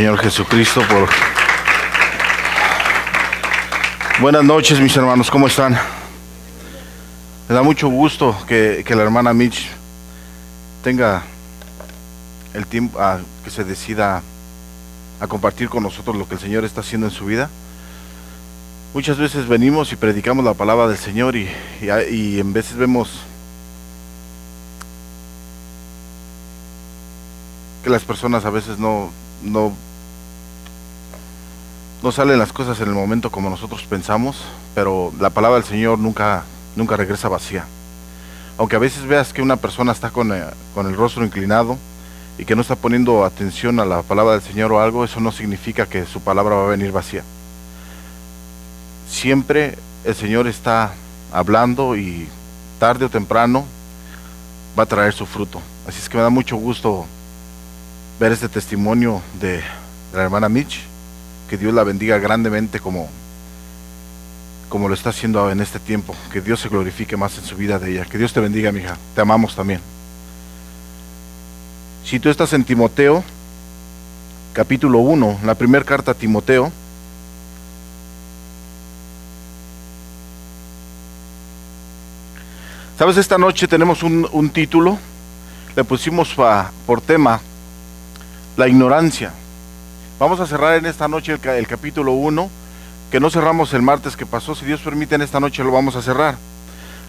Señor Jesucristo por... Buenas noches, mis hermanos, ¿cómo están? Me da mucho gusto que la hermana Mitch tenga el tiempo que se decida a compartir con nosotros lo que el Señor está haciendo en su vida. Muchas veces venimos y predicamos la palabra del Señor y en veces vemos que las personas a veces no salen las cosas en el momento como nosotros pensamos, pero la palabra del Señor nunca regresa vacía. Aunque a veces veas que una persona está con el rostro inclinado y que no está poniendo atención a la palabra del Señor o algo, eso no significa que su palabra va a venir vacía. Siempre el Señor está hablando y tarde o temprano va a traer su fruto. Así es que me da mucho gusto ver este testimonio de la hermana Mitch. Que Dios la bendiga grandemente como lo está haciendo en este tiempo. Que Dios se glorifique más en su vida de ella. Que Dios te bendiga, mija. Te amamos también. Si tú estás en Timoteo, capítulo 1, la primera carta a Timoteo. Sabes, esta noche tenemos un título. Le pusimos por tema la ignorancia. Vamos a cerrar en esta noche el capítulo 1, que no cerramos el martes que pasó. Si Dios permite, en esta noche lo vamos a cerrar.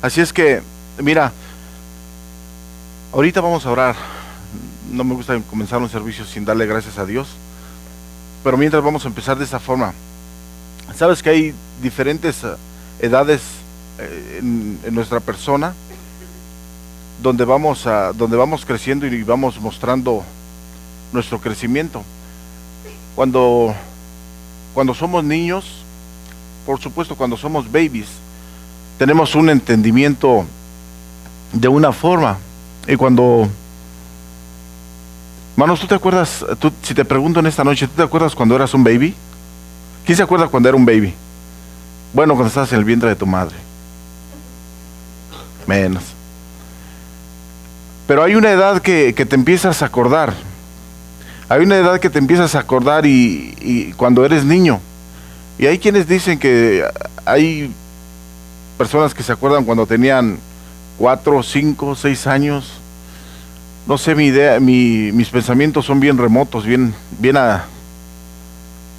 Así es que, mira, ahorita vamos a orar. No me gusta comenzar un servicio sin darle gracias a Dios, pero mientras vamos a empezar de esta forma. Sabes que hay diferentes edades en nuestra persona, donde vamos creciendo y vamos mostrando nuestro crecimiento. Cuando somos niños, por supuesto, cuando somos babies, tenemos un entendimiento de una forma. Y hermanos, ¿tú te acuerdas? Si te pregunto en esta noche, ¿tú te acuerdas cuando eras un baby? ¿Quién se acuerda cuando era un baby? Bueno, cuando estabas en el vientre de tu madre. Menos. Pero hay una edad que te empiezas a acordar. Hay una edad que te empiezas a acordar y cuando eres niño. Y hay quienes dicen que hay personas que se acuerdan cuando tenían 4, 5, 6 años. No sé, mis pensamientos son bien remotos,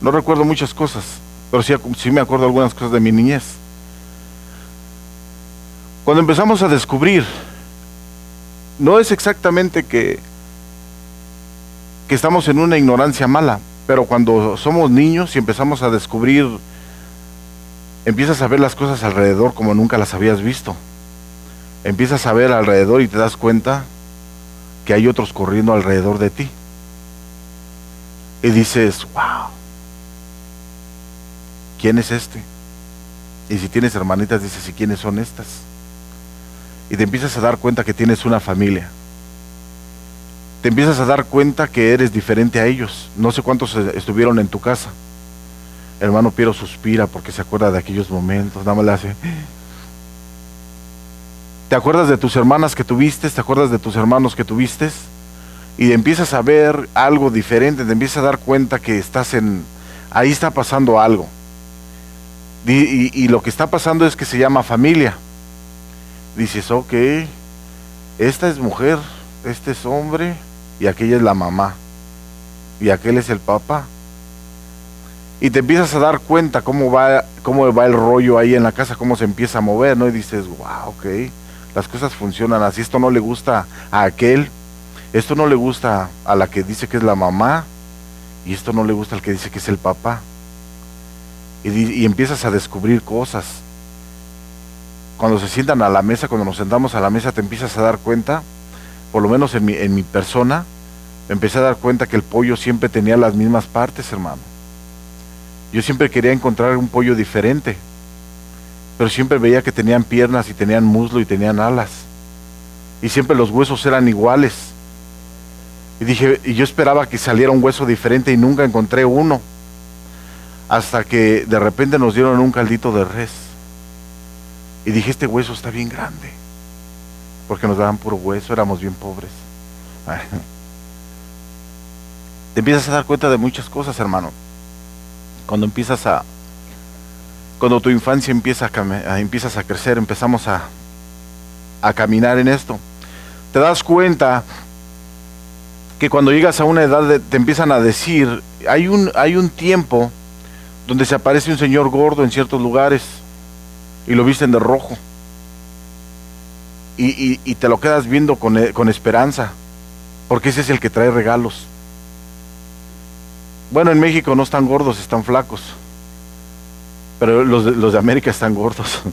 no recuerdo muchas cosas, pero sí me acuerdo algunas cosas de mi niñez. Cuando empezamos a descubrir, no es exactamente que estamos en una ignorancia mala, pero cuando somos niños y empezamos a descubrir, empiezas a ver las cosas alrededor como nunca las habías visto. Empiezas a ver alrededor y te das cuenta que hay otros corriendo alrededor de ti. Y dices, wow, ¿quién es este? Y si tienes hermanitas, dices, ¿y quiénes son estas? Y te empiezas a dar cuenta que tienes una familia. Te empiezas a dar cuenta que eres diferente a ellos. No sé cuántos estuvieron en tu casa. El hermano Piero suspira porque se acuerda de aquellos momentos. Nada más le hace. Te acuerdas de tus hermanas que tuviste, te acuerdas de tus hermanos que tuviste, y empiezas a ver algo diferente. Te empiezas a dar cuenta que ahí está pasando algo. Y lo que está pasando es que se llama familia. Dices, ok, esta es mujer, este es hombre, y aquella es la mamá, y aquel es el papá. Y te empiezas a dar cuenta cómo va el rollo ahí en la casa, cómo se empieza a mover, ¿no? Y dices, wow, ok, las cosas funcionan así. Esto no le gusta a aquel, esto no le gusta a la que dice que es la mamá, y esto no le gusta al que dice que es el papá. Y empiezas a descubrir cosas. Cuando se sientan a la mesa, cuando nos sentamos a la mesa, te empiezas a dar cuenta. Por lo menos en mi persona, me empecé a dar cuenta que el pollo siempre tenía las mismas partes, hermano. Yo siempre quería encontrar un pollo diferente, pero siempre veía que tenían piernas y tenían muslo y tenían alas, y siempre los huesos eran iguales. Y yo esperaba que saliera un hueso diferente y nunca encontré uno, hasta que de repente nos dieron un caldito de res, y dije, este hueso está bien grande. Porque nos daban puro hueso, éramos bien pobres. te empiezas a dar cuenta de muchas cosas, hermano. Cuando tu infancia empiezas a crecer, empezamos a caminar en esto, te das cuenta que cuando llegas a una edad te empiezan a decir, hay un tiempo donde se aparece un señor gordo en ciertos lugares y lo visten de rojo y te lo quedas viendo con esperanza, porque ese es el que trae regalos. Bueno, en México no están gordos, están flacos, pero los de América están gordos.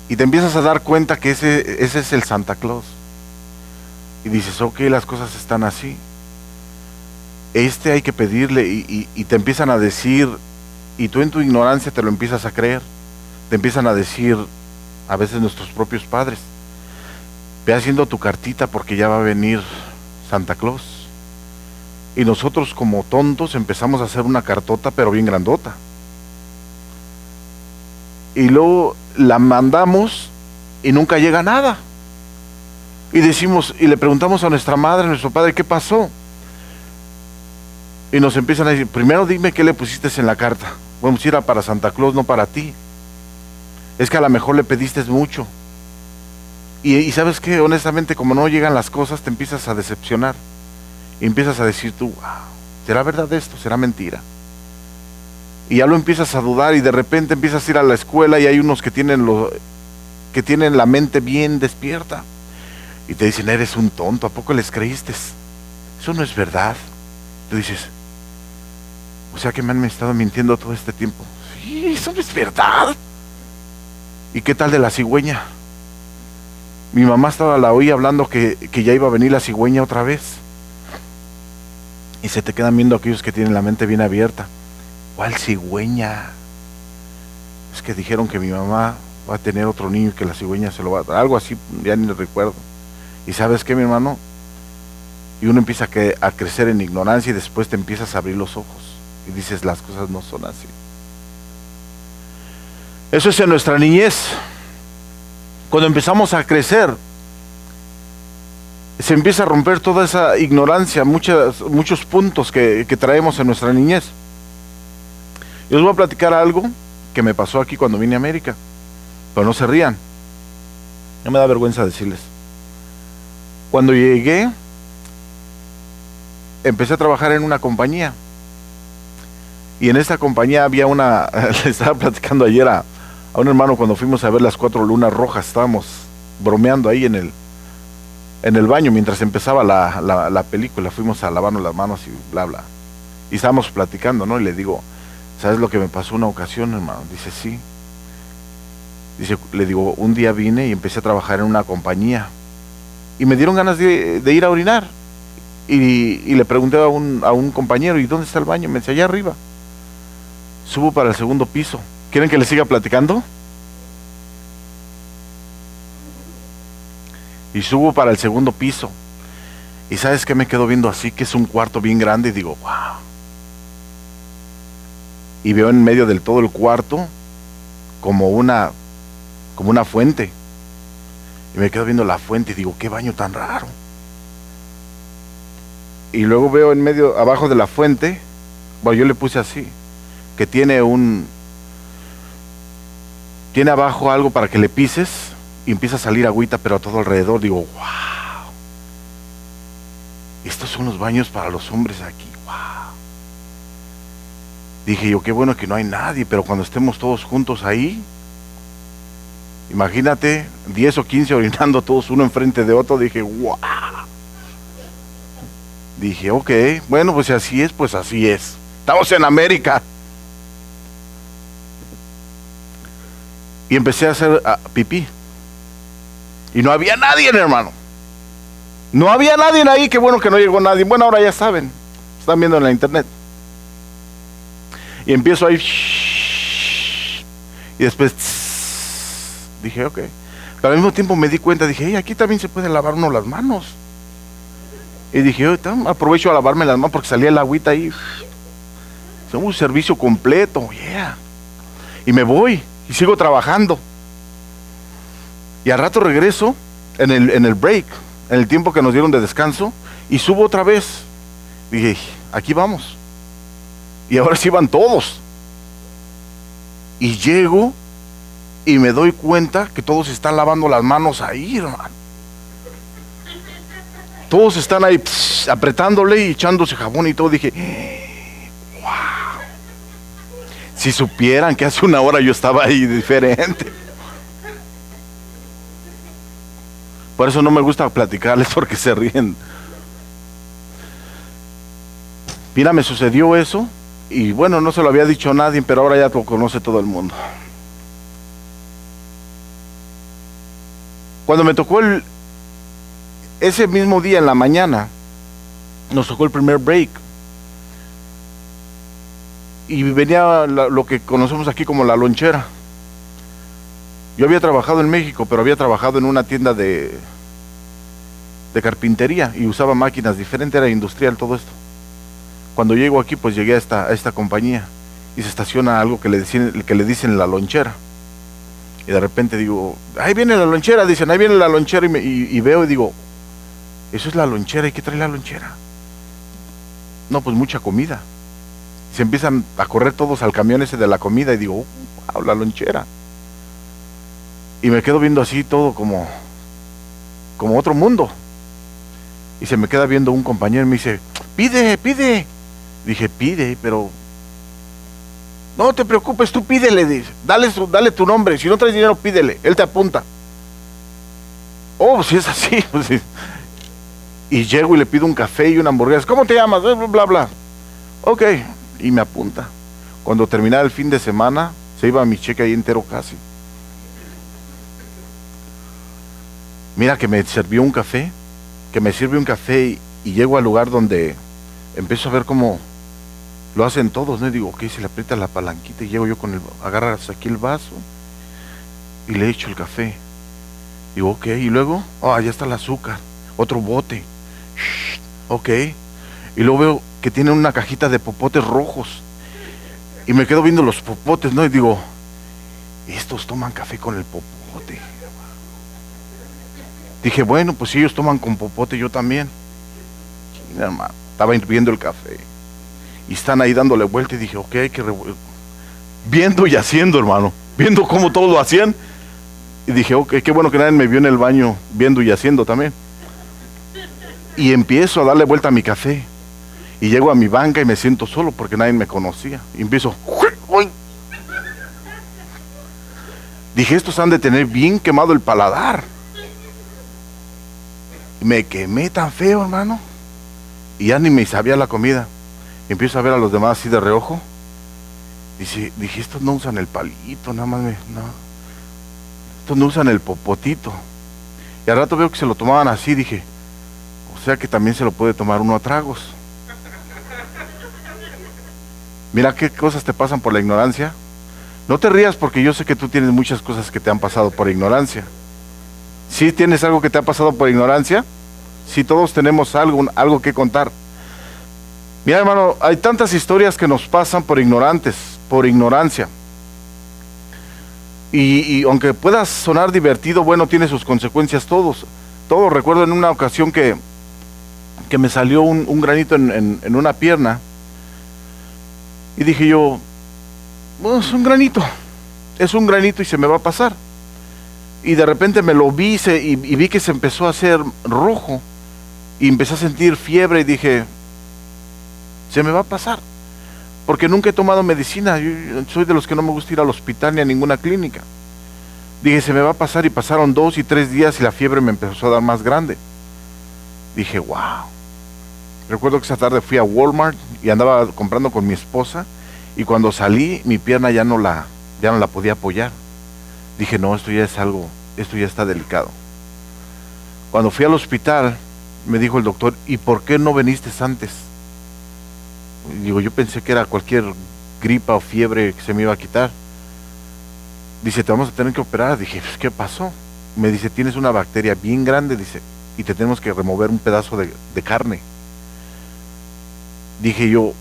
Y te empiezas a dar cuenta que ese es el Santa Claus. Y dices, ok, las cosas están así. Hay que pedirle, y te empiezan a decir, y tú en tu ignorancia te lo empiezas a creer. Te empiezan a decir, a veces nuestros propios padres, ve haciendo tu cartita porque ya va a venir Santa Claus. Y nosotros como tontos empezamos a hacer una cartota, pero bien grandota. Y luego la mandamos y nunca llega nada. Y le preguntamos a nuestra madre, a nuestro padre, ¿qué pasó? Y nos empiezan a decir, primero dime qué le pusiste en la carta. Bueno, si era para Santa Claus, no para ti. Es que a lo mejor le pediste mucho. Y sabes qué, honestamente, como no llegan las cosas, te empiezas a decepcionar. Y empiezas a decir tú, wow, ¿será verdad esto? ¿Será mentira? Y ya lo empiezas a dudar, y de repente empiezas a ir a la escuela y hay unos que tienen la mente bien despierta. Y te dicen, eres un tonto, ¿a poco les creíste? Eso no es verdad. Tú dices, o sea que me han estado mintiendo todo este tiempo. Sí, eso no es verdad. ¿Y qué tal de la cigüeña? Mi mamá la oí hablando que ya iba a venir la cigüeña otra vez. Y se te quedan viendo aquellos que tienen la mente bien abierta. ¿Cuál cigüeña? Es que dijeron que mi mamá va a tener otro niño y que la cigüeña se lo va a dar. Algo así, ya ni recuerdo. ¿Y sabes qué, mi hermano? Y uno empieza a crecer en ignorancia, y después te empiezas a abrir los ojos y dices, las cosas no son así. Eso es en nuestra niñez. Cuando empezamos a crecer, se empieza a romper toda esa ignorancia, muchos puntos que traemos en nuestra niñez. Yo les voy a platicar algo que me pasó aquí cuando vine a América, pero no se rían, no me da vergüenza decirles. Cuando llegué, empecé a trabajar en una compañía, y en esta compañía había le estaba platicando ayer a un hermano cuando fuimos a ver las 4 lunas rojas. Estábamos bromeando ahí en el baño mientras empezaba la película. Fuimos a lavarnos las manos y bla bla, y estábamos platicando, ¿no? Y le digo, ¿sabes lo que me pasó una ocasión, hermano? Dice, sí. Dice, le digo, un día vine y empecé a trabajar en una compañía y me dieron ganas de ir a orinar, y le pregunté a un compañero, ¿y dónde está el baño? Me dice, allá arriba. Subo para el 2º piso. ¿Quieren que les siga platicando? Y subo para el 2º piso, y ¿sabes qué me quedo viendo así? Que es un cuarto bien grande, y digo, wow. Y veo en medio del todo el cuarto como una fuente. Y me quedo viendo la fuente y digo, qué baño tan raro. Y luego veo en medio, abajo de la fuente, bueno, yo le puse así, que tiene abajo algo para que le pises y empieza a salir agüita, pero a todo alrededor. Digo, wow, estos son los baños para los hombres aquí, wow. Dije yo, qué bueno que no hay nadie, pero cuando estemos todos juntos ahí, imagínate, 10 o 15 orinando todos uno enfrente de otro. Dije, wow. Dije, ok, bueno, pues si así es, pues así es. Estamos en América. Y empecé a hacer pipí. Y no había nadie, hermano. No había nadie ahí, qué bueno que no llegó nadie. Bueno, ahora ya saben, están viendo en la internet. Y empiezo ahí, y después dije, ok. Pero al mismo tiempo me di cuenta, dije, hey, aquí también se puede lavar uno las manos. Y dije, aprovecho a lavarme las manos porque salía el agüita ahí. Es un servicio completo, yeah. Y me voy y sigo trabajando. Y al rato regreso en el break. en el tiempo que nos dieron de descanso, y subo otra vez. Dije, aquí vamos. Y ahora sí van todos. Y llego y me doy cuenta que todos están lavando las manos ahí, hermano. Todos están ahí apretándole y echándose jabón y todo. Dije, wow. Si supieran que hace una hora yo estaba ahí diferente. Por eso no me gusta platicarles, porque se ríen. Mira, me sucedió eso. Y bueno, no se lo había dicho a nadie, pero ahora ya lo conoce todo el mundo. Cuando me tocó ese mismo día en la mañana, nos tocó el primer break. Y venía lo que conocemos aquí como la lonchera. Yo había trabajado en México, pero había trabajado en una tienda de carpintería y usaba máquinas diferentes, era industrial todo esto. Cuando llego aquí, pues llegué a esta compañía y se estaciona algo que le dicen la lonchera. Y de repente digo, ahí viene la lonchera, dicen, ahí viene la lonchera, y veo y digo, eso es la lonchera. ¿Y qué trae la lonchera? No, pues mucha comida. Se empiezan a correr todos al camión ese de la comida y digo, wow, la lonchera. Y me quedo viendo así todo como otro mundo. Y se me queda viendo un compañero y me dice, pide, pide. Dije, pide, pero no te preocupes, tú pídele, dice. Dale tu nombre, si no traes dinero, pídele, él te apunta. Oh, si es así, pues sí. Y llego y le pido un café y una hamburguesa. ¿Cómo te llamas? Bla, bla. Ok, y me apunta. Cuando terminaba el fin de semana, se iba mi cheque ahí entero casi. Mira que me sirve un café y llego al lugar donde empiezo a ver cómo lo hacen todos, ¿no? Y digo, ok, se le aprieta la palanquita y llego yo agarras aquí el vaso y le echo el café. Digo, ok, y luego, ya está el azúcar, otro bote. Ok, y luego veo que tienen una cajita de popotes rojos y me quedo viendo los popotes, ¿no? Y digo, estos toman café con el popote. Dije, bueno, pues si ellos toman con popote, yo también. China, hermano, estaba hirviendo el café y están ahí dándole vuelta y dije, ok, hay que viendo y haciendo, hermano, viendo cómo todos lo hacían. Y dije, ok, qué bueno que nadie me vio en el baño viendo y haciendo también. Y empiezo a darle vuelta a mi café y llego a mi banca y me siento solo porque nadie me conocía. Y empiezo, ¡uy! Dije, estos han de tener bien quemado el paladar. Me quemé tan feo, hermano, y ya ni me sabía la comida. Empiezo a ver a los demás así de reojo. Dije, estos no usan el palito, nada más no. Estos no usan el popotito. Y al rato veo que se lo tomaban así, dije, o sea que también se lo puede tomar uno a tragos. Mira qué cosas te pasan por la ignorancia. No te rías, porque yo sé que tú tienes muchas cosas que te han pasado por ignorancia. ¿Sí tienes algo que te ha pasado por ignorancia? Sí, todos tenemos algo que contar. Mira, hermano, hay tantas historias que nos pasan por ignorancia. Y aunque pueda sonar divertido, bueno, tiene sus consecuencias todos. Recuerdo en una ocasión que me salió un granito en una pierna. Y dije yo, bueno, es un granito y se me va a pasar. Y de repente me lo vi y vi que se empezó a hacer rojo. Y empecé a sentir fiebre y dije, se me va a pasar. Porque nunca he tomado medicina. Yo soy de los que no me gusta ir al hospital ni a ninguna clínica. Dije, se me va a pasar, y pasaron 2 y 3 días y la fiebre me empezó a dar más grande. Dije, wow. Recuerdo que esa tarde fui a Walmart y andaba comprando con mi esposa. Y cuando salí, mi pierna ya no la podía apoyar. Dije, no, esto ya está delicado. Cuando fui al hospital, me dijo el doctor, ¿y por qué no viniste antes? Digo, yo pensé que era cualquier gripa o fiebre que se me iba a quitar. Dice, te vamos a tener que operar. Dije, pues, ¿qué pasó? Me dice, tienes una bacteria bien grande, dice, y te tenemos que remover un pedazo de carne. Dije yo,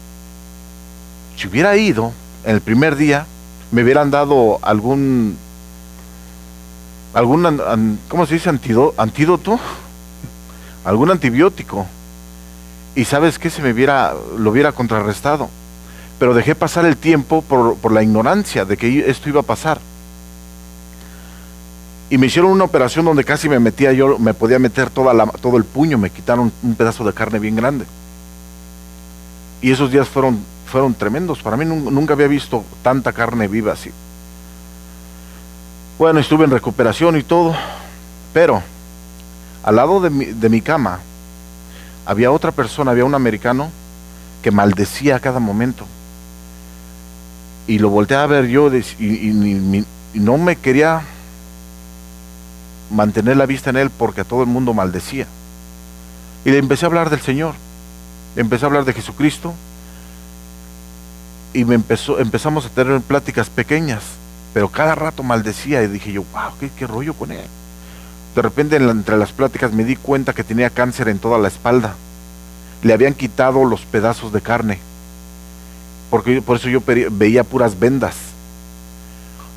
si hubiera ido en el primer día, me hubieran dado algún ¿cómo se dice? Antídoto. algún antibiótico, y sabes que lo hubiera contrarrestado. Pero dejé pasar el tiempo por la ignorancia de que esto iba a pasar. Y me hicieron una operación donde casi me podía meter todo el puño, me quitaron un pedazo de carne bien grande. Y esos días fueron tremendos, para mí nunca había visto tanta carne viva así. Bueno, estuve en recuperación y todo, pero al lado de mi cama había otra persona, había un americano que maldecía a cada momento. Y lo volteé a ver yo y no me quería mantener la vista en él porque a todo el mundo maldecía. Y le empecé a hablar del Señor, le empecé a hablar de Jesucristo, y empezamos a tener pláticas pequeñas, pero cada rato maldecía, y dije yo, wow, qué rollo con él. De repente entre las pláticas me di cuenta que tenía cáncer en toda la espalda. Le habían quitado los pedazos de carne, por eso yo veía puras vendas.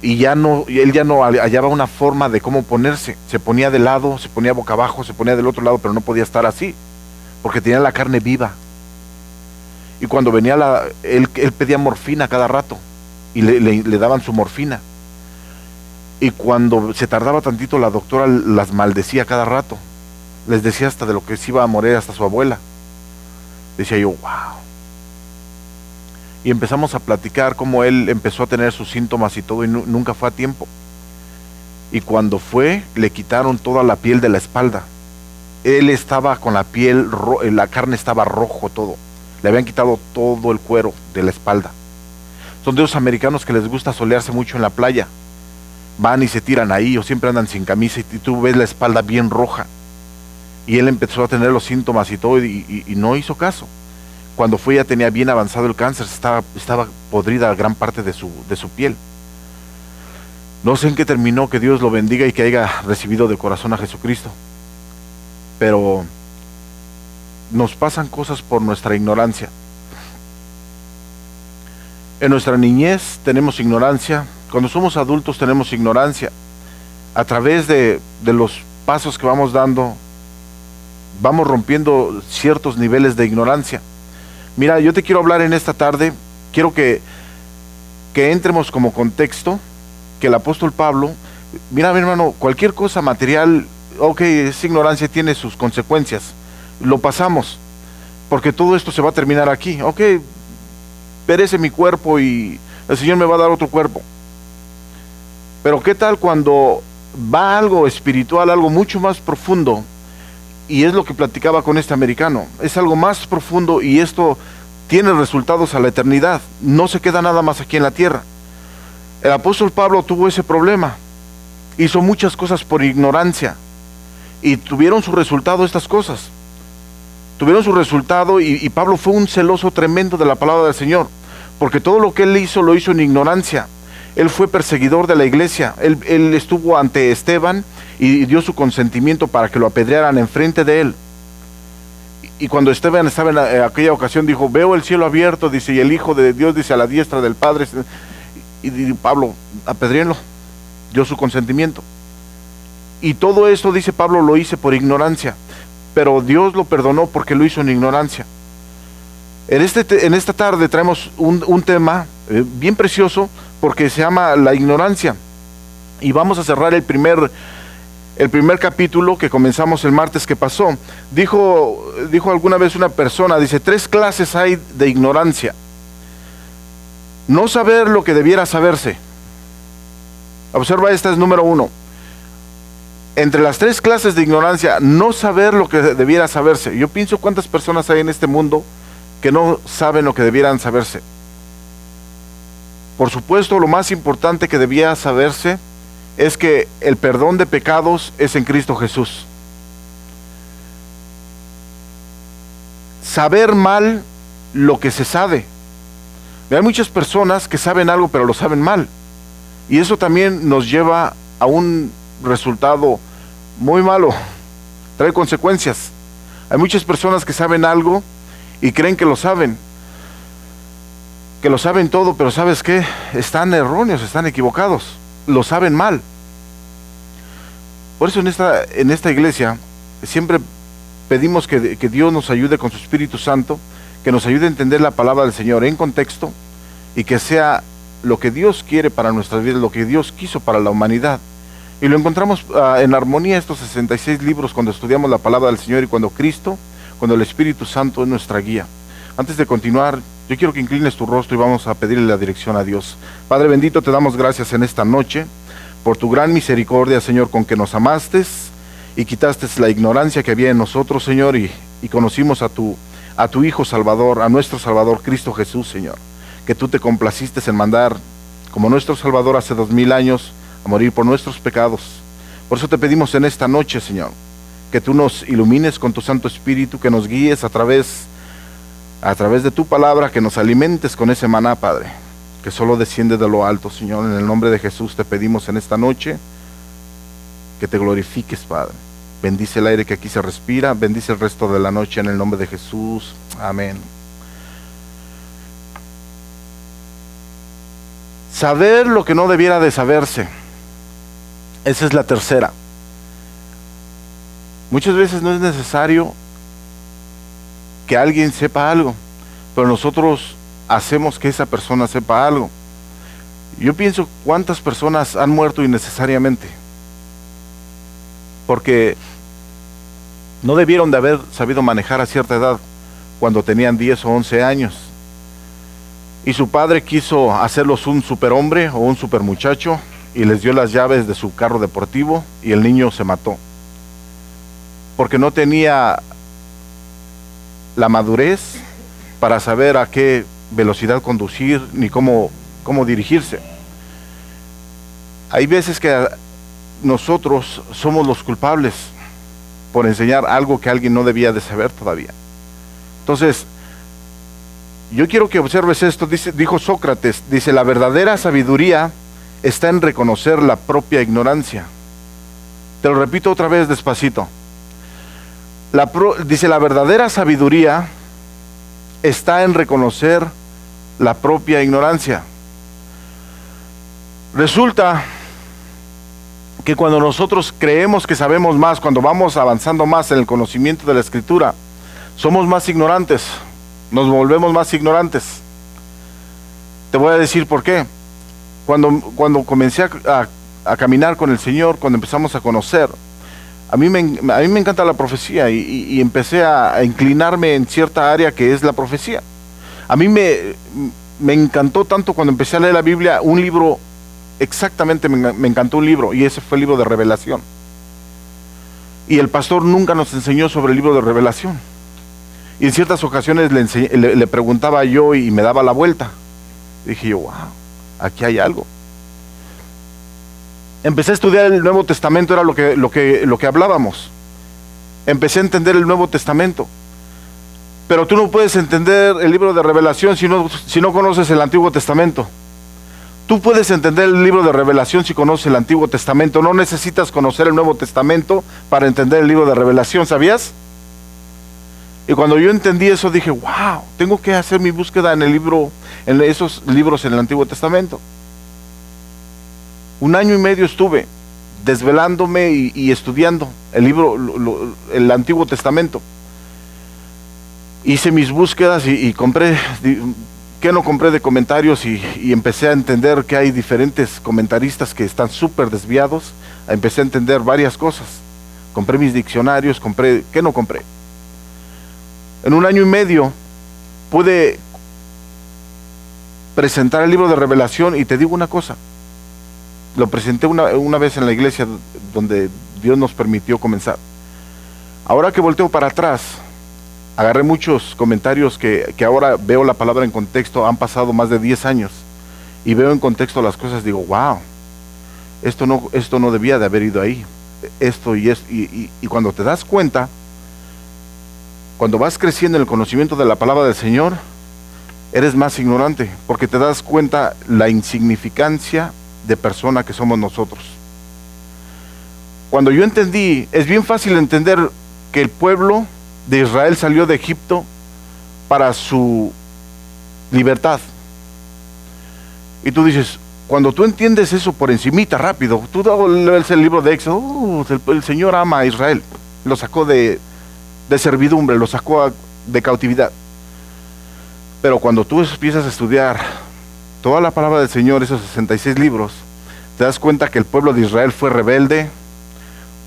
Y él ya no hallaba una forma de cómo ponerse. Se ponía de lado, se ponía boca abajo, se ponía del otro lado, pero no podía estar así, porque tenía la carne viva. Y cuando venía él pedía morfina cada rato, y le daban su morfina. Y cuando se tardaba tantito, la doctora las maldecía cada rato. Les decía hasta de lo que se iba a morir hasta su abuela. Decía yo, wow. Y empezamos a platicar cómo él empezó a tener sus síntomas y todo, y nunca fue a tiempo. Y cuando fue, le quitaron toda la piel de la espalda. Él estaba con la piel, la carne estaba rojo todo. Le habían quitado todo el cuero de la espalda. Son de esos americanos que les gusta solearse mucho en la playa. Van y se tiran ahí, o siempre andan sin camisa, y tú ves la espalda bien roja. Y él empezó a tener los síntomas y todo, y no hizo caso. Cuando fue, ya tenía bien avanzado el cáncer, estaba podrida gran parte de su piel. No sé en qué terminó, que Dios lo bendiga y que haya recibido de corazón a Jesucristo. Pero nos pasan cosas por nuestra ignorancia. En nuestra niñez tenemos ignorancia, cuando somos adultos tenemos ignorancia. A través de los pasos que vamos dando, vamos rompiendo ciertos niveles de ignorancia. Mira, yo te quiero hablar en esta tarde, quiero que entremos como contexto, que el apóstol Pablo, mira mi hermano, cualquier cosa material, ok, es ignorancia, tiene sus consecuencias, lo pasamos, porque todo esto se va a terminar aquí, ok, perece mi cuerpo y el Señor me va a dar otro cuerpo. Pero ¿qué tal cuando va algo espiritual, algo mucho más profundo? Y es lo que platicaba con este americano, es algo más profundo, y esto tiene resultados a la eternidad, no se queda nada más aquí en la tierra. El apóstol Pablo tuvo ese problema, hizo muchas cosas por ignorancia, y tuvieron su resultado estas cosas, tuvieron su resultado, y Pablo fue un celoso tremendo de la palabra del Señor, porque todo lo que él hizo, lo hizo en ignorancia. Él fue perseguidor de la iglesia, él estuvo ante Esteban, y dio su consentimiento para que lo apedrearan enfrente de él. Y cuando Esteban estaba en aquella ocasión, dijo, veo el cielo abierto, dice, y el Hijo de Dios, dice, a la diestra del Padre. Y Pablo, apedréenlo, dio su consentimiento. Y todo esto, dice Pablo, lo hice por ignorancia, pero Dios lo perdonó porque lo hizo en ignorancia. En esta tarde traemos un tema bien precioso, porque se llama la ignorancia. Y vamos a cerrar el primer capítulo que comenzamos el martes que pasó. Dijo alguna vez una persona, dice, 3 clases hay de ignorancia. No saber lo que debiera saberse. Observa, esta es número 1. Entre las 3 clases de ignorancia, no saber lo que debiera saberse. Yo pienso cuántas personas hay en este mundo que no saben lo que debieran saberse. Por supuesto, lo más importante que debía saberse es que el perdón de pecados es en Cristo Jesús. Saber mal lo que se sabe. Hay muchas personas que saben algo pero lo saben mal, y eso también nos lleva a un resultado muy malo, trae consecuencias. Hay muchas personas que saben algo y creen que lo saben todo, pero ¿sabes qué? Están erróneos, están equivocados, lo saben mal. Por eso en esta iglesia siempre pedimos que Dios nos ayude con su Espíritu Santo, que nos ayude a entender la palabra del Señor en contexto, y que sea lo que Dios quiere para nuestras vidas, lo que Dios quiso para la humanidad. Y lo encontramos en armonía estos 66 libros cuando estudiamos la palabra del Señor y cuando el Espíritu Santo es nuestra guía. Antes de continuar, yo quiero que inclines tu rostro y vamos a pedirle la dirección a Dios. Padre bendito, te damos gracias en esta noche por tu gran misericordia, Señor, con que nos amaste y quitaste la ignorancia que había en nosotros, Señor, y conocimos a tu Hijo Salvador, a nuestro Salvador Cristo Jesús, Señor, que tú te complaciste en mandar como nuestro Salvador hace 2000 años a morir por nuestros pecados. Por eso te pedimos en esta noche, Señor, que tú nos ilumines con tu Santo Espíritu, que nos guíes a través de tu palabra, que nos alimentes con ese maná, Padre, que solo desciende de lo alto, Señor. En el nombre de Jesús te pedimos en esta noche que te glorifiques, Padre. Bendice el aire que aquí se respira, bendice el resto de la noche en el nombre de Jesús. Amén. Saber lo que no debiera de saberse. Esa es la tercera. Muchas veces no es necesario que alguien sepa algo, pero nosotros hacemos que esa persona sepa algo. Yo pienso cuántas personas han muerto innecesariamente, porque no debieron de haber sabido manejar a cierta edad, cuando tenían 10 o 11 años. Y su padre quiso hacerlos un superhombre o un supermuchacho y les dio las llaves de su carro deportivo y el niño se mató. Porque no tenía la madurez para saber a qué velocidad conducir ni cómo dirigirse. Hay veces que nosotros somos los culpables por enseñar algo que alguien no debía de saber todavía. Entonces, yo quiero que observes esto. Dijo Sócrates, dice, la verdadera sabiduría está en reconocer la propia ignorancia. Te lo repito otra vez despacito. Dice, la verdadera sabiduría está en reconocer la propia ignorancia. Resulta que cuando nosotros creemos que sabemos más, cuando vamos avanzando más en el conocimiento de la Escritura, somos más ignorantes, nos volvemos más ignorantes. Te voy a decir por qué. Cuando comencé a caminar con el Señor, cuando empezamos a conocer, a mí me encanta la profecía y empecé a inclinarme en cierta área que es la profecía. A mí me encantó tanto cuando empecé a leer la Biblia, un libro, exactamente me encantó un libro, y ese fue el libro de Revelación. Y el pastor nunca nos enseñó sobre el libro de Revelación. Y en ciertas ocasiones le preguntaba yo y me daba la vuelta. Dije yo, wow, aquí hay algo. Empecé a estudiar el Nuevo Testamento, era lo que hablábamos. Empecé a entender el Nuevo Testamento. Pero tú no puedes entender el libro de Revelación si no conoces el Antiguo Testamento. Tú puedes entender el libro de Revelación si conoces el Antiguo Testamento. No necesitas conocer el Nuevo Testamento para entender el libro de Revelación, ¿sabías? Y cuando yo entendí eso dije, wow, tengo que hacer mi búsqueda en esos libros en el Antiguo Testamento. 1 año y medio estuve desvelándome y estudiando el Antiguo Testamento. Hice mis búsquedas y compré, ¿qué no compré de comentarios? Y empecé a entender que hay diferentes comentaristas que están súper desviados. Empecé a entender varias cosas. Compré mis diccionarios, ¿qué no compré? En 1 año y medio pude presentar el libro de Revelación, y te digo una cosa, lo presenté una vez en la iglesia donde Dios nos permitió comenzar. Ahora que volteo para atrás, agarré muchos comentarios que ahora veo la palabra en contexto. Han pasado más de 10 años y veo en contexto las cosas, digo, wow, esto no debía de haber ido ahí, y cuando te das cuenta, cuando vas creciendo en el conocimiento de la palabra del Señor, eres más ignorante, porque te das cuenta la insignificancia de persona que somos nosotros. Cuando yo entendí, es bien fácil entender que el pueblo de Israel salió de Egipto para su libertad. Y tú dices, cuando tú entiendes eso por encimita rápido, tú lees el libro de Éxodo, el Señor ama a Israel, lo sacó de de servidumbre, los sacó de cautividad. Pero cuando tú empiezas a estudiar toda la palabra del Señor, esos 66 libros, te das cuenta que el pueblo de Israel fue rebelde,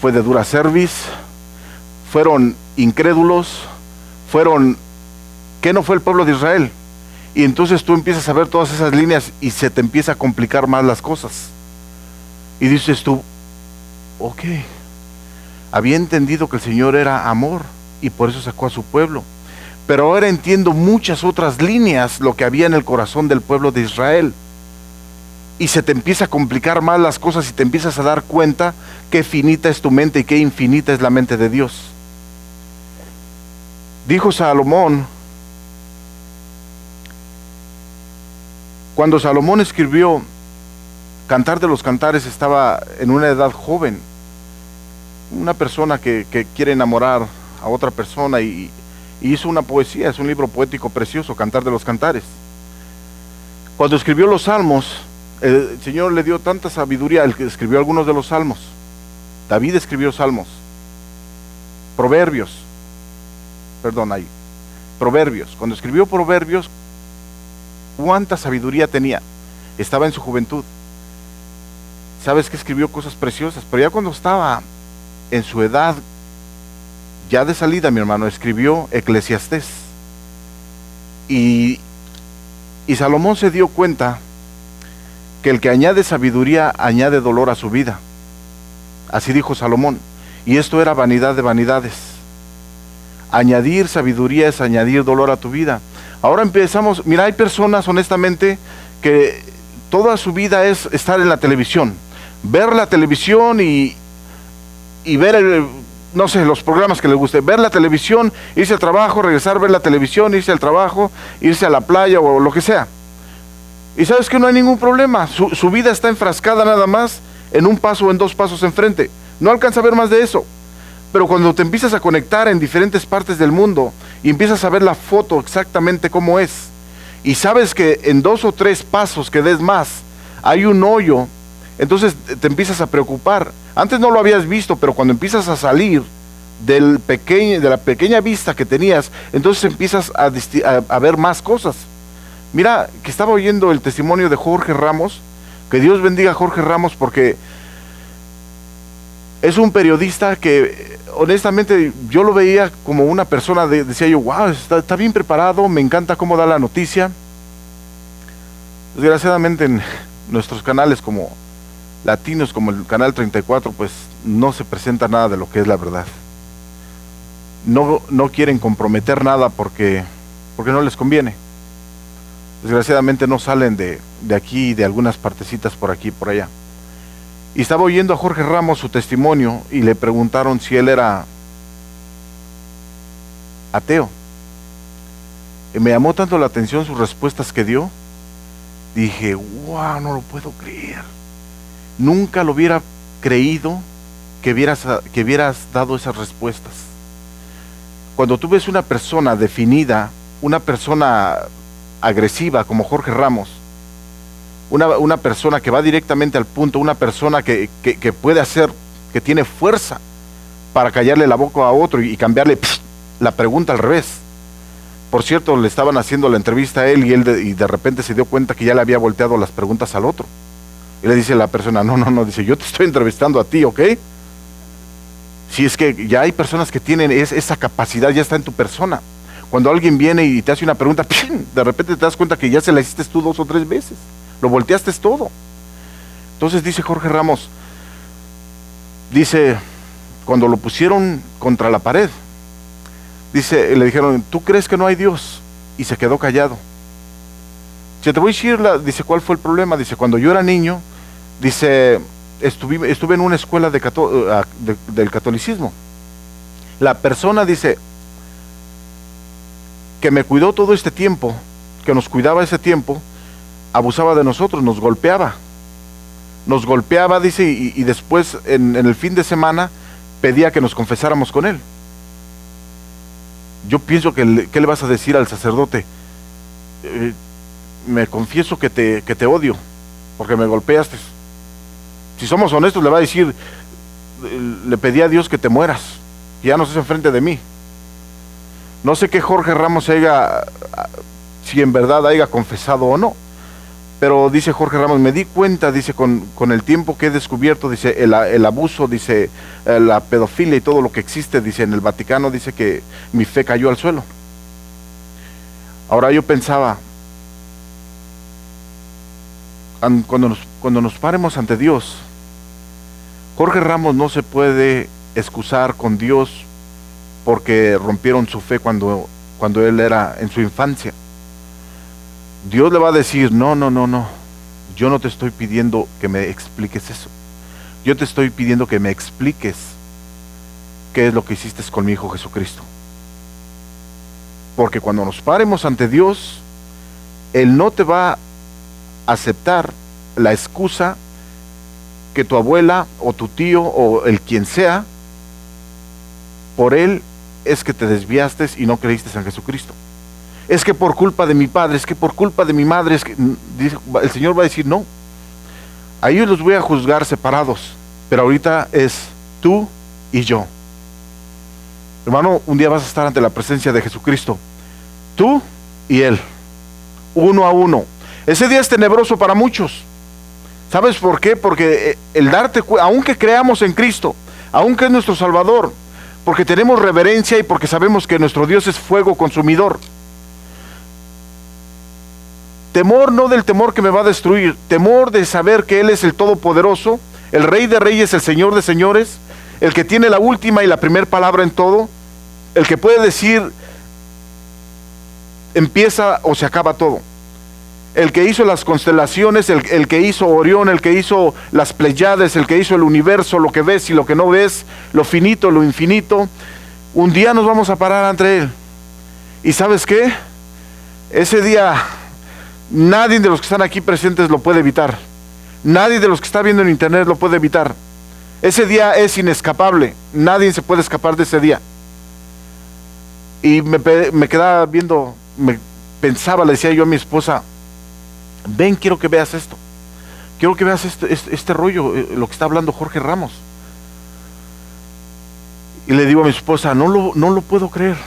fue de dura cerviz, fueron incrédulos, ¿qué no fue el pueblo de Israel? Y entonces tú empiezas a ver todas esas líneas y se te empieza a complicar más las cosas. Y dices tú, ok, había entendido que el Señor era amor y por eso sacó a su pueblo. Pero ahora entiendo muchas otras líneas, lo que había en el corazón del pueblo de Israel. Y se te empieza a complicar más las cosas y te empiezas a dar cuenta qué finita es tu mente y qué infinita es la mente de Dios. Dijo Salomón, cuando Salomón escribió Cantar de los Cantares, estaba en una edad joven. Una persona que quiere enamorar a otra persona y hizo una poesía, es un libro poético precioso, Cantar de los Cantares. Cuando escribió los salmos, el Señor le dio tanta sabiduría, el que escribió algunos de los salmos. David escribió salmos, Proverbios, cuando escribió Proverbios, cuánta sabiduría tenía, estaba en su juventud. Sabes que escribió cosas preciosas, pero ya cuando estaba en su edad ya de salida, mi hermano, escribió Eclesiastés. Y Salomón se dio cuenta que el que añade sabiduría añade dolor a su vida. Así dijo Salomón. Y esto era vanidad de vanidades. Añadir sabiduría es añadir dolor a tu vida. Ahora empezamos, mira, hay personas honestamente que toda su vida es estar en la televisión, ver la televisión y ver no sé, los programas que les guste, ver la televisión, irse al trabajo, regresar, ver la televisión, irse al trabajo, irse a la playa o lo que sea. Y sabes que no hay ningún problema, su vida está enfrascada nada más en un paso o en dos pasos enfrente, no alcanza a ver más de eso. Pero cuando te empiezas a conectar en diferentes partes del mundo y empiezas a ver la foto exactamente cómo es, y sabes que en 2 o 3 pasos que des más hay un hoyo, entonces te empiezas a preocupar. Antes no lo habías visto, pero cuando empiezas a salir de la pequeña vista que tenías, entonces empiezas a ver más cosas. Mira, que estaba oyendo el testimonio de Jorge Ramos, que Dios bendiga a Jorge Ramos, porque es un periodista que honestamente yo lo veía como una persona, decía yo, wow, está bien preparado, me encanta cómo da la noticia. Desgraciadamente en nuestros canales como latinos, como el canal 34, pues no se presenta nada de lo que es la verdad. No quieren comprometer nada porque no les conviene. Desgraciadamente no salen de aquí, de algunas partecitas por aquí y por allá. Y estaba oyendo a Jorge Ramos su testimonio y le preguntaron si él era ateo. Y me llamó tanto la atención sus respuestas que dio. Dije, wow, no lo puedo creer. Nunca lo hubiera creído que hubieras dado esas respuestas. Cuando tú ves una persona definida, una persona agresiva como Jorge Ramos, una persona que va directamente al punto, una persona que puede hacer, que tiene fuerza para callarle la boca a otro y cambiarle la pregunta al revés. Por cierto, le estaban haciendo la entrevista a él y de repente se dio cuenta que ya le había volteado las preguntas al otro. Y le dice la persona, no, dice, yo te estoy entrevistando a ti, ¿ok? Si es que ya hay personas que tienen esa capacidad, ya está en tu persona. Cuando alguien viene y te hace una pregunta, de repente te das cuenta que ya se la hiciste tú 2 o 3 veces. Lo volteaste todo. Entonces dice Jorge Ramos, dice, cuando lo pusieron contra la pared, dice, le dijeron, ¿tú crees que no hay Dios? Y se quedó callado. Si te voy a decir, dice, ¿cuál fue el problema? Dice, cuando yo era niño, dice, estuve en una escuela del catolicismo. La persona, dice, que me cuidó todo este tiempo, que nos cuidaba ese tiempo, abusaba de nosotros, nos golpeaba, dice, y después en el fin de semana pedía que nos confesáramos con él. Yo pienso que ¿qué le vas a decir al sacerdote? Me confieso que te odio porque me golpeaste. Si somos honestos, le va a decir, le pedí a Dios que te mueras, que ya no estés enfrente de mí. No sé qué Jorge Ramos si en verdad haya confesado o no, pero dice Jorge Ramos, me di cuenta, dice, con el tiempo que he descubierto, dice, el abuso, dice, la pedofilia y todo lo que existe, dice, en el Vaticano, dice que mi fe cayó al suelo. Ahora yo pensaba, cuando nos paremos ante Dios, Jorge Ramos no se puede excusar con Dios porque rompieron su fe cuando él era en su infancia. Dios le va a decir, no, yo no te estoy pidiendo que me expliques eso. Yo te estoy pidiendo que me expliques qué es lo que hiciste con mi Hijo Jesucristo. Porque cuando nos paremos ante Dios, Él no te va a aceptar la excusa que tu abuela o tu tío o el quien sea, por él es que te desviaste y no creíste en Jesucristo. Es que por culpa de mi padre, es que por culpa de mi madre, es que el Señor va a decir, no, a ellos los voy a juzgar separados, pero ahorita es tú y yo. Hermano, un día vas a estar ante la presencia de Jesucristo, tú y Él, uno a uno. Ese día es tenebroso para muchos. ¿Sabes por qué? Porque el darte cuenta, aunque creamos en Cristo, aunque es nuestro Salvador, porque tenemos reverencia y porque sabemos que nuestro Dios es fuego consumidor. Temor no del temor que me va a destruir, temor de saber que Él es el Todopoderoso, el Rey de Reyes, el Señor de Señores, el que tiene la última y la primera palabra en todo, el que puede decir empieza o se acaba todo. El que hizo las constelaciones, el que hizo Orión, el que hizo las Pleiades, el que hizo el universo, lo que ves y lo que no ves, lo finito, lo infinito. Un día nos vamos a parar ante Él. ¿Y sabes qué? Ese día nadie de los que están aquí presentes lo puede evitar. Nadie de los que está viendo en internet lo puede evitar. Ese día es inescapable. Nadie se puede escapar de ese día. Y me quedaba viendo, pensaba, le decía yo a mi esposa, ven, quiero que veas esto. Quiero que veas este rollo, lo que está hablando Jorge Ramos. Y le digo a mi esposa, no lo puedo creer.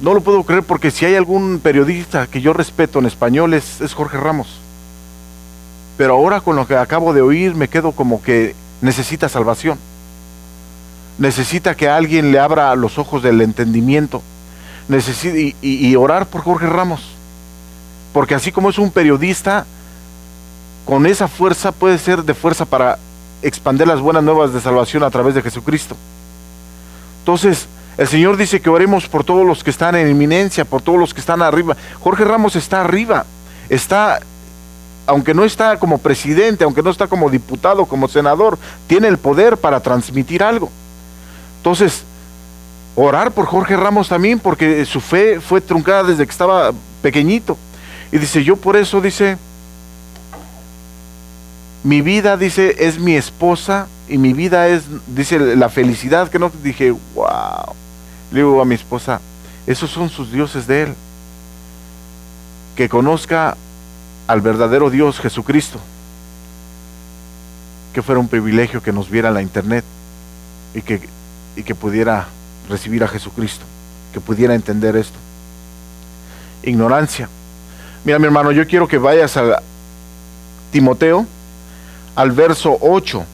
No lo puedo creer porque si hay algún periodista que yo respeto en español es Jorge Ramos. Pero ahora con lo que acabo de oír me quedo como que necesita salvación. Necesita que alguien le abra los ojos del entendimiento. Y orar por Jorge Ramos. Porque así como es un periodista, con esa fuerza puede ser de fuerza para expandir las buenas nuevas de salvación a través de Jesucristo. Entonces, el Señor dice que oremos por todos los que están en eminencia, por todos los que están arriba. Jorge Ramos está arriba, aunque no está como presidente, aunque no está como diputado, como senador, tiene el poder para transmitir algo. Entonces, orar por Jorge Ramos también, porque su fe fue truncada desde que estaba pequeñito. Y dice, yo por eso, dice, mi vida, dice, es mi esposa, y mi vida es, dice, la felicidad que no. Dije, wow. Le digo a mi esposa, esos son sus dioses de Él. Que conozca al verdadero Dios, Jesucristo. Que fuera un privilegio que nos viera en la internet y que pudiera recibir a Jesucristo, que pudiera entender esto. Ignorancia. Mira, mi hermano, yo quiero que vayas a Timoteo, al verso 8.